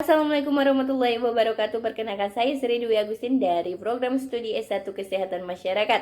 Assalamualaikum warahmatullahi wabarakatuh. Perkenalkan saya Sri Dwi Agustin dari program studi S1 Kesehatan Masyarakat.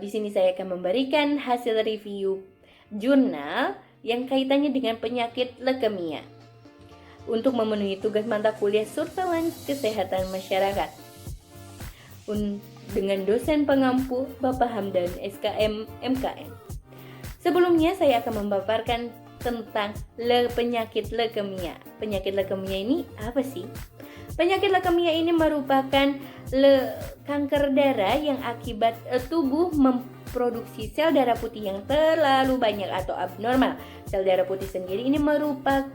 Di sini saya akan memberikan hasil review jurnal yang kaitannya dengan penyakit leukemia untuk memenuhi tugas mata kuliah surveillance kesehatan masyarakat dengan dosen pengampu Bapak Hamdan SKM MKN. Sebelumnya saya akan memaparkan tentang penyakit leukemia. Penyakit leukemia ini apa sih? Penyakit leukemia ini merupakan kanker darah yang akibat tubuh memproduksi sel darah putih yang terlalu banyak atau abnormal. Sel darah putih sendiri ini merupakan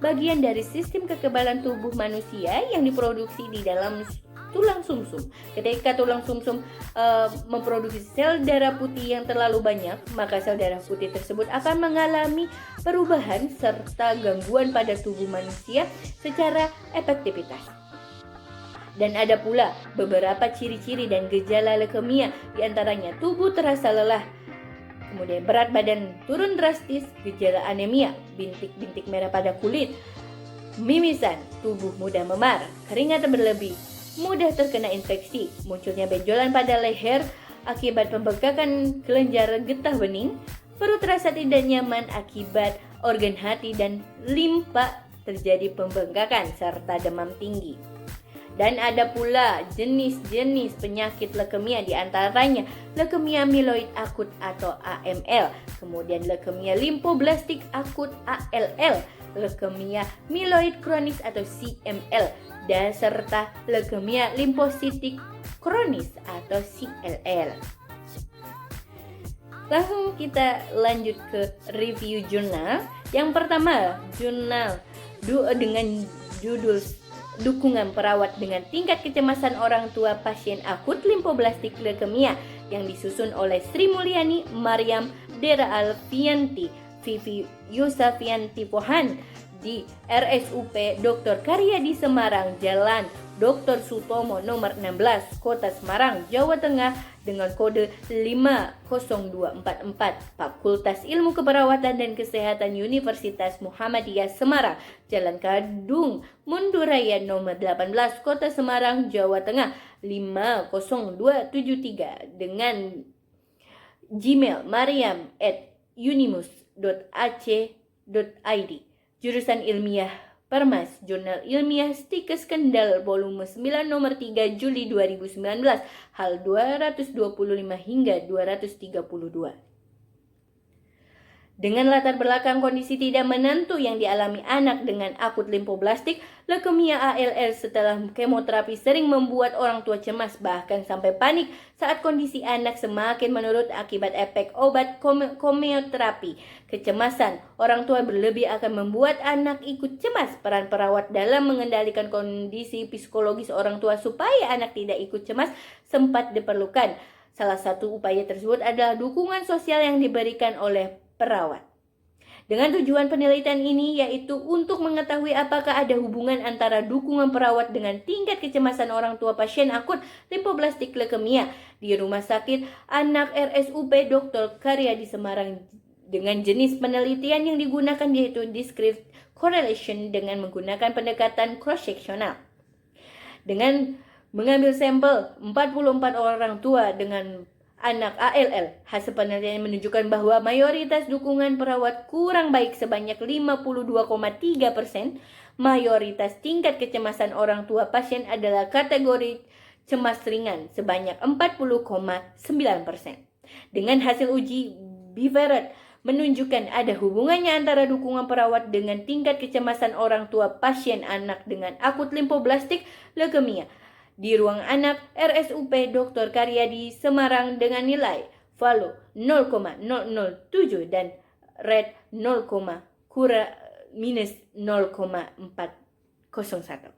bagian dari sistem kekebalan tubuh manusia yang diproduksi di dalam tulang sumsum. Ketika tulang sumsum memproduksi sel darah putih yang terlalu banyak, maka sel darah putih tersebut akan mengalami perubahan serta gangguan pada tubuh manusia secara efektivitas. Dan ada pula beberapa ciri-ciri dan gejala leukemia, diantaranya tubuh terasa lelah, kemudian berat badan turun drastis, gejala anemia, bintik-bintik merah pada kulit, mimisan, tubuh mudah memar, keringat berlebih, mudah terkena infeksi, munculnya benjolan pada leher akibat pembengkakan kelenjar getah bening, perut terasa tidak nyaman akibat organ hati dan limpa terjadi pembengkakan serta demam tinggi. Dan ada pula jenis-jenis penyakit leukemia, diantaranya leukemia mieloid akut atau AML, kemudian leukemia limfoblastik akut ALL, leukemia mieloid kronis atau CML, dan serta leukemia limfositik kronis atau CLL. Langsung kita lanjut ke review jurnal. Yang pertama, jurnal dengan judul Dukungan Perawat dengan Tingkat Kecemasan Orang Tua Pasien Akut Limfoblastik Leukemia yang disusun oleh Sri Mulyani Mariam Dera Alfianti, Vivi Yusafianti Pohan di RSUP Dr. Karyadi Semarang, Jalan Dr. Sutomo nomor 16, Kota Semarang, Jawa Tengah dengan kode 50244, Fakultas Ilmu Keperawatan dan Kesehatan Universitas Muhammadiyah Semarang, Jalan Kadung Munduraya nomor 18, Kota Semarang, Jawa Tengah 50273 dengan Gmail mariam@unimus.ac.id. Jurusan ilmiah Permas, Jurnal Ilmiah Stikes Kendal Volume 9 Nomor 3 Juli 2019, hal 225 hingga 232. Dengan latar belakang kondisi tidak menentu yang dialami anak dengan akut limfoblastik leukemia ALL setelah kemoterapi sering membuat orang tua cemas bahkan sampai panik saat kondisi anak semakin menurun akibat efek obat kemoterapi. Kecemasan orang tua berlebih akan membuat anak ikut cemas. Peran perawat dalam mengendalikan kondisi psikologis orang tua supaya anak tidak ikut cemas sempat diperlukan. Salah satu upaya tersebut adalah dukungan sosial yang diberikan oleh perawat. Dengan tujuan penelitian ini yaitu untuk mengetahui apakah ada hubungan antara dukungan perawat dengan tingkat kecemasan orang tua pasien akut limfoblastik leukemia di Rumah Sakit Anak RSUP Dr. Karyadi Semarang. Dengan jenis penelitian yang digunakan yaitu discrete correlation dengan menggunakan pendekatan cross-sectional. Dengan mengambil sampel 44 orang tua dengan anak ALL, hasil penelitian menunjukkan bahwa mayoritas dukungan perawat kurang baik sebanyak 52,3%. Mayoritas tingkat kecemasan orang tua pasien adalah kategori cemas ringan sebanyak 40,9%. Dengan hasil uji Biveret menunjukkan ada hubungannya antara dukungan perawat dengan tingkat kecemasan orang tua pasien anak dengan akut limfoblastik leukemia di ruang anak RSUP Dr. Karyadi Semarang dengan nilai value 0,007 dan rate minus 0,401.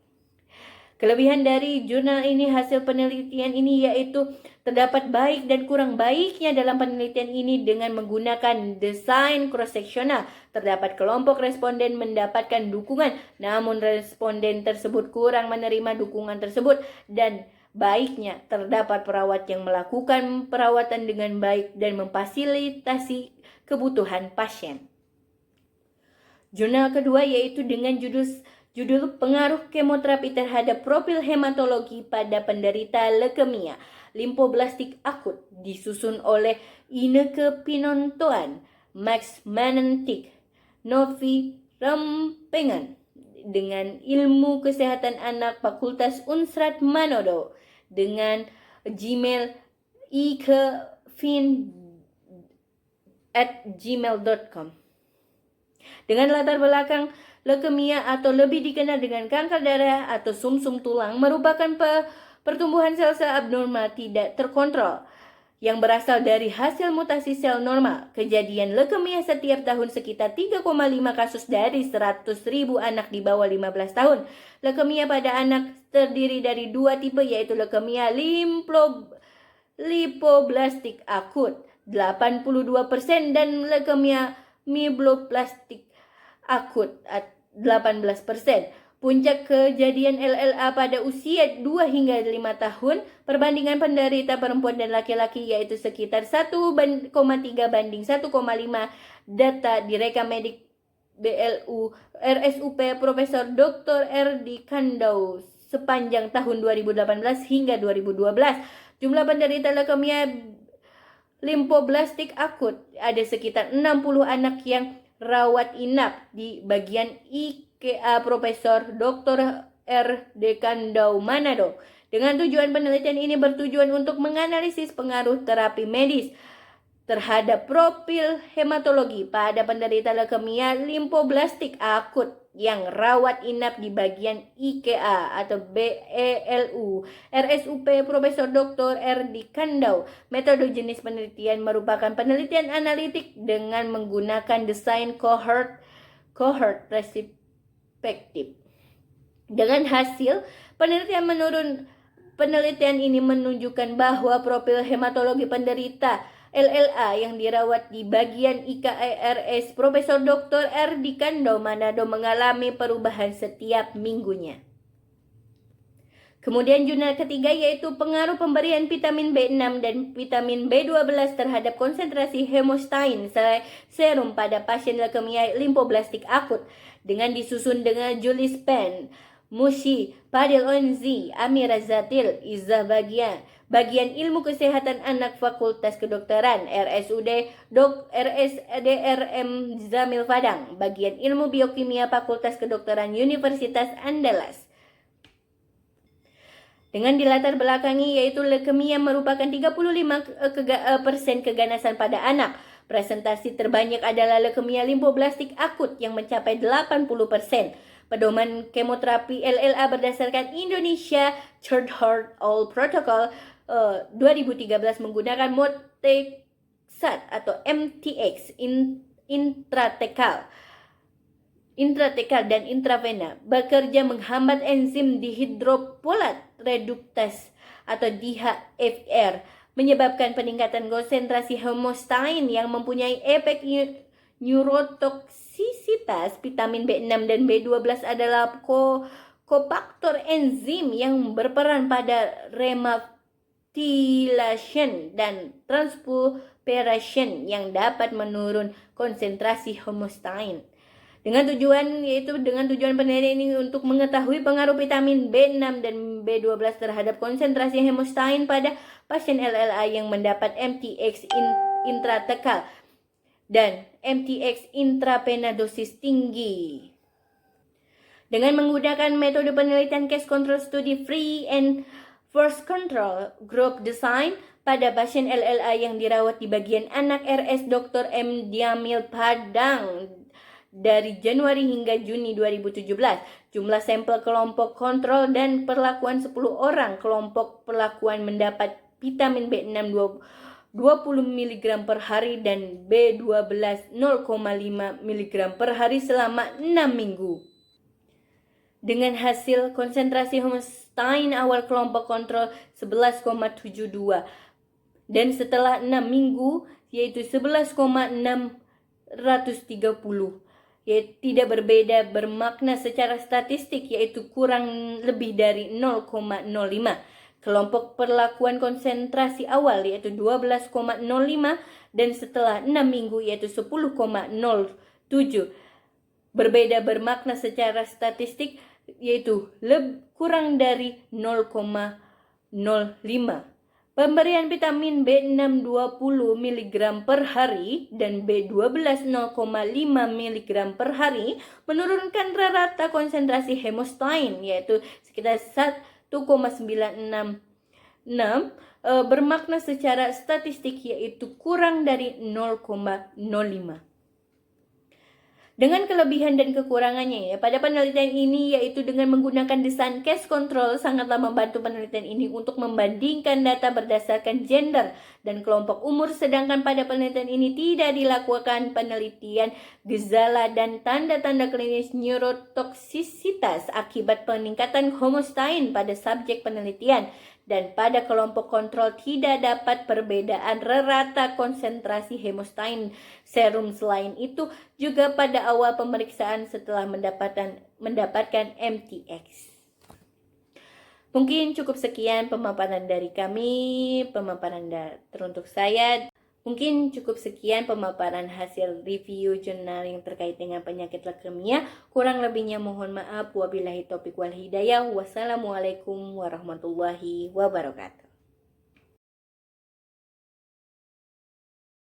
Kelebihan dari jurnal ini, hasil penelitian ini yaitu terdapat baik dan kurang baiknya dalam penelitian ini dengan menggunakan desain cross-sectional. Terdapat kelompok responden mendapatkan dukungan, namun responden tersebut kurang menerima dukungan tersebut, dan baiknya terdapat perawat yang melakukan perawatan dengan baik dan memfasilitasi kebutuhan pasien. Jurnal kedua yaitu dengan Judul Pengaruh Kemoterapi Terhadap Profil Hematologi pada Penderita Leukemia Limfoblastik Akut, disusun oleh Ineke Pinontoan, Max Manentik, Novi Rempengan, dengan Ilmu Kesehatan Anak Fakultas Unsrat Manodo, dengan Gmail ikefin@gmail.com. Dengan latar belakang leukemia atau lebih dikenal dengan kanker darah atau sumsum tulang merupakan pertumbuhan sel-sel abnormal tidak terkontrol yang berasal dari hasil mutasi sel normal. Kejadian leukemia setiap tahun sekitar 3,5 kasus dari 100.000 anak di bawah 15 tahun. Leukemia pada anak terdiri dari dua tipe, yaitu leukemia limfoblastik akut 82% dan leukemia mieloblastik akut 18%. Puncak kejadian LLA pada usia 2 hingga 5 tahun. Perbandingan penderita perempuan dan laki-laki yaitu sekitar 1,3 banding 1,5. Data direkam medik BLU RSUP Profesor Dr. R.D. Kandau sepanjang tahun 2018 hingga 2012. Jumlah penderita leukemia limfoblastik akut ada sekitar 60 anak yang rawat inap di bagian IKA Profesor Dr. R.D. Kandau Manado. Dengan tujuan penelitian ini bertujuan untuk menganalisis pengaruh terapi medis terhadap profil hematologi pada penderita leukemia limfoblastik akut yang rawat inap di bagian IKA atau BELU RSUP Profesor Dr. R.D. Kandau. Metode jenis penelitian merupakan penelitian analitik dengan menggunakan desain cohort perspektif. Dengan hasil penelitian ini menunjukkan bahwa profil hematologi penderita LLA yang dirawat di bagian IKRS Profesor Dr. R.D. Kandau Manado mengalami perubahan setiap minggunya. Kemudian jurnal ketiga yaitu pengaruh pemberian vitamin B6 dan vitamin B12 terhadap konsentrasi hemostatin serum pada pasien leukemia limfoblastik akut, dengan disusun dengan Julie Span, Mushi, Padil Onzi, Amira Zatil, Izzah Bagian Ilmu Kesehatan Anak Fakultas Kedokteran RSDRM Zamil Padang, Bagian Ilmu Biokimia Fakultas Kedokteran Universitas Andalas. Dengan dilatar belakangi yaitu leukemia merupakan 35% keganasan pada anak. Presentasi terbanyak adalah leukemia limfoblastik akut yang mencapai 80%. Pedoman kemoterapi LLA berdasarkan Indonesia Third Heart All Protocol 2013 menggunakan Motexat atau MTX intratekal dan intravena, bekerja menghambat enzim dihidrofolat reduktase atau DHFR, menyebabkan peningkatan konsentrasi hemostatin yang mempunyai efek neurotoksisitas. Vitamin B6 dan B12 adalah kofaktor enzim yang berperan pada remethylation dan transpoperation yang dapat menurun konsentrasi hemostatin. Dengan tujuan penelitian ini untuk mengetahui pengaruh vitamin B6 dan B12 terhadap konsentrasi hemostatin pada pasien LLA yang mendapat MTX intratekal dan MTX intravena dosis tinggi. Dengan menggunakan metode penelitian case control study free and forced control group design pada pasien LLA yang dirawat di bagian anak RS Dr. M. Diamil Padang dari Januari hingga Juni 2017, jumlah sampel kelompok kontrol dan perlakuan 10 orang. Kelompok perlakuan mendapat vitamin B6 20 mg per hari dan B12 0,5 mg per hari selama 6 minggu. Dengan hasil konsentrasi hemostatin awal kelompok kontrol 11,72 dan setelah 6 minggu yaitu 11,630, yaitu tidak berbeda bermakna secara statistik, yaitu kurang lebih dari 0,05. Kelompok perlakuan konsentrasi awal yaitu 12,05 dan setelah 6 minggu yaitu 10,07. berbeda bermakna secara statistik, yaitu kurang dari 0,05. Pemberian vitamin B6 20 mg per hari dan B12 0,5 mg per hari menurunkan rata konsentrasi hemostatin, yaitu sekitar 1,966, bermakna secara statistik yaitu kurang dari 0,05. Dengan kelebihan dan kekurangannya ya, pada penelitian ini yaitu dengan menggunakan desain case control sangatlah membantu penelitian ini untuk membandingkan data berdasarkan gender dan kelompok umur, sedangkan pada penelitian ini tidak dilakukan penelitian gejala dan tanda-tanda klinis neurotoksisitas akibat peningkatan homostatin pada subjek penelitian. Dan pada kelompok kontrol tidak dapat perbedaan rata konsentrasi hemostatin serum. Selain itu, juga pada awal pemeriksaan setelah mendapatkan MTX. Mungkin cukup sekian pemaparan dari kami, pemaparan teruntuk saya. Mungkin cukup sekian pemaparan hasil review jurnal yang terkait dengan penyakit leukemia. Kurang lebihnya mohon maaf. Wabillahi taufiq wal hidayah. Wassalamualaikum warahmatullahi wabarakatuh.